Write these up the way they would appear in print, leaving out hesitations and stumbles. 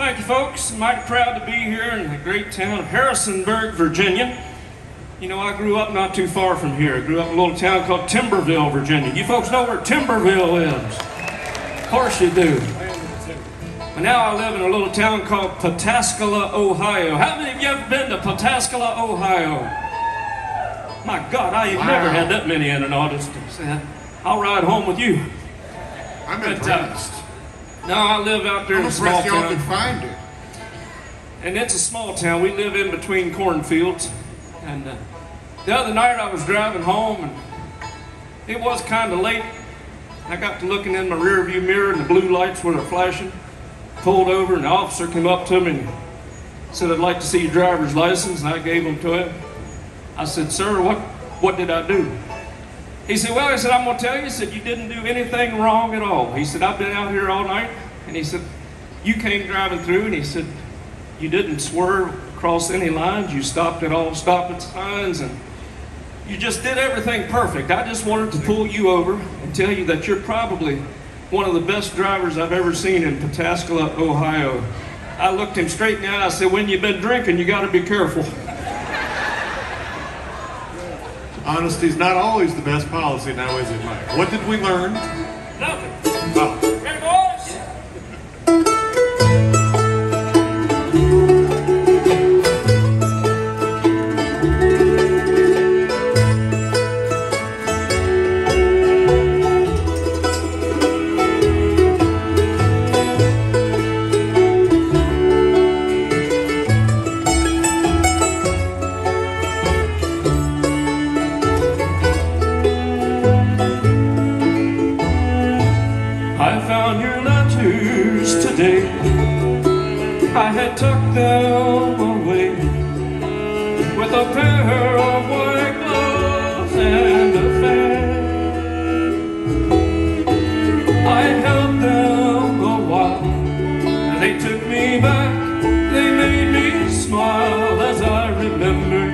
Thank you, folks. I'm mighty proud to be here in the great town of Harrisonburg, Virginia. You know, I grew up not too far from here. I grew up in a little town called Timberville, Virginia. You folks know where Timberville is? Of course you do. And now I live in a little town called Pataskala, Ohio. How many of you ever been to Pataskala, Ohio? My God, I ain't never had that many in an audience to say, I'll ride home with you. I'm impressed. No, I live out there in a small town. Y'all can find it. And it's a small town. We live in between cornfields. And the other night I was driving home and it was kind of late. I got to looking in my rear view mirror and the blue lights were flashing. Pulled over and the officer came up to me and said, I'd like to see your driver's license. And I gave him to him. I said, sir, what did I do? He said, well, he said, I'm going to tell you. He said, you didn't do anything wrong at all. He said, I've been out here all night. And he said, you came driving through. And he said, you didn't swerve across any lines. You stopped at all stopping signs. And you just did everything perfect. I just wanted to pull you over and tell you that you're probably one of the best drivers I've ever seen in Pataskala, Ohio. I looked him straight in the eye. I said, when you've been drinking, you got to be careful. Honesty's not always the best policy now, is it, Mike? What did we learn? Nothing. Oh. Ready, boys? Today, I had tucked them away with a pair of white gloves and a fan. I held them a while, and they took me back. They made me smile as I remembered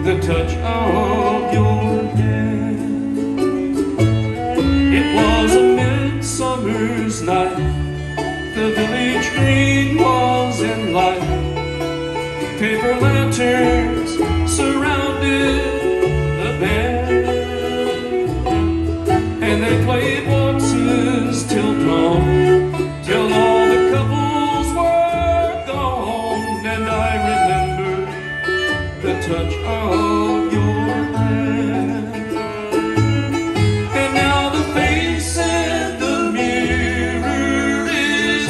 the touch of your hand. It was a midsummer's night. The village green was in light. Paper lanterns surrounded the band, and they played waltzes till dawn, till all the couples were gone. And I remember the touch of your hand. And now the face in the mirror is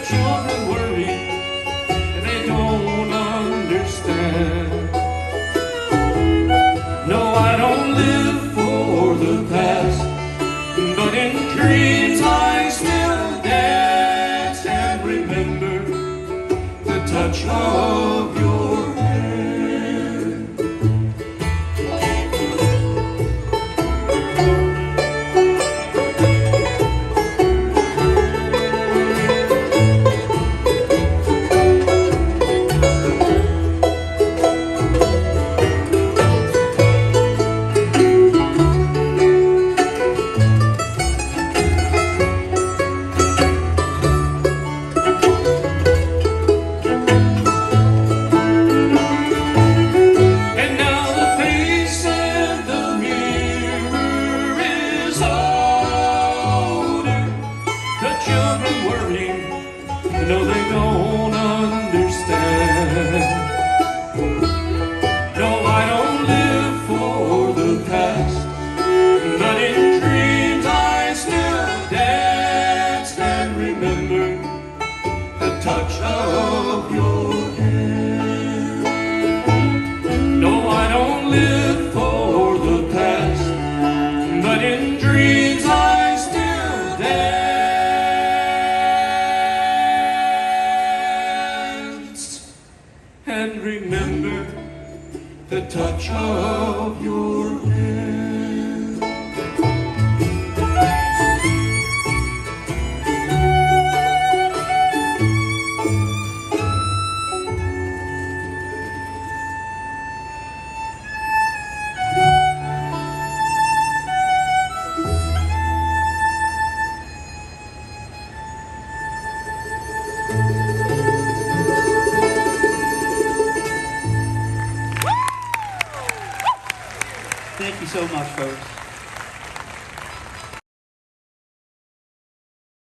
children worry and they don't understand. No, I don't live for the past, but in dreams I still dance and remember the touch of your hand. you so much, folks.